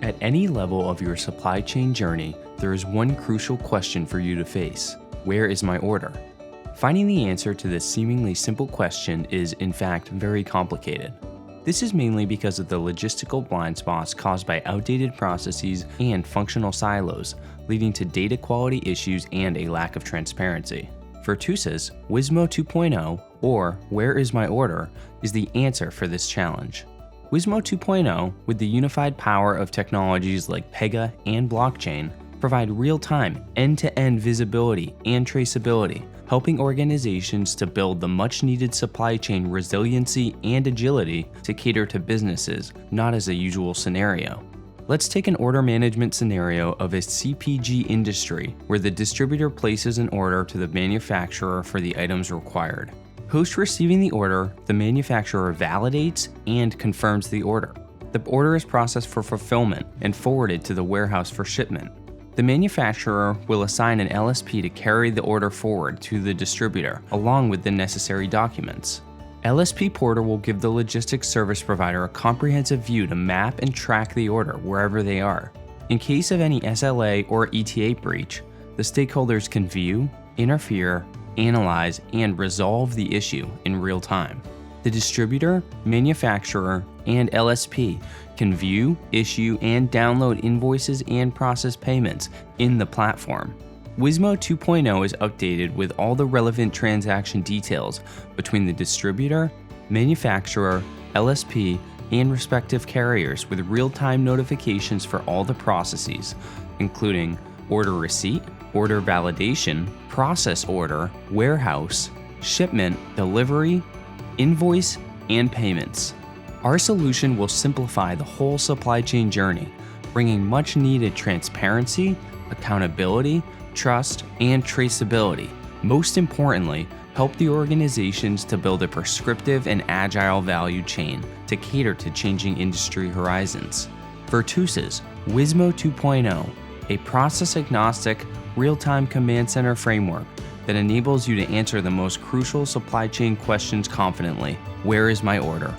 At any level of your supply chain journey, there is one crucial question for you to face: where is my order? Finding the answer to this seemingly simple question is, in fact, very complicated. This is mainly because of the logistical blind spots caused by outdated processes and functional silos, leading to data quality issues and a lack of transparency. For TUSA's, WisMO 2.0, or Where is my order, is the answer for this challenge. WisMO 2.0, with the unified power of technologies like Pega and blockchain, provide real-time, end-to-end visibility and traceability, helping organizations to build the much-needed supply chain resiliency and agility to cater to businesses, not as a usual scenario. Let's take an order management scenario of a CPG industry where the distributor places an order to the manufacturer for the items required. Post receiving the order, the manufacturer validates and confirms the order. The order is processed for fulfillment and forwarded to the warehouse for shipment. The manufacturer will assign an LSP to carry the order forward to the distributor, along with the necessary documents. LSP Porter will give the logistics service provider a comprehensive view to map and track the order wherever they are. In case of any SLA or ETA breach, the stakeholders can view, interfere, analyze, and resolve the issue in real time. The distributor, manufacturer, and LSP can view, issue, and download invoices and process payments in the platform. WisMO 2.0 is updated with all the relevant transaction details between the distributor, manufacturer, LSP, and respective carriers with real-time notifications for all the processes, including order receipt, order validation, process order, warehouse, shipment, delivery, invoice, and payments. Our solution will simplify the whole supply chain journey, bringing much-needed transparency, accountability, trust, and traceability. Most importantly, help the organizations to build a prescriptive and agile value chain to cater to changing industry horizons. For TUSA's, WisMO 2.0, a process-agnostic, real-time command center framework that enables you to answer the most crucial supply chain questions confidently. Where is my order?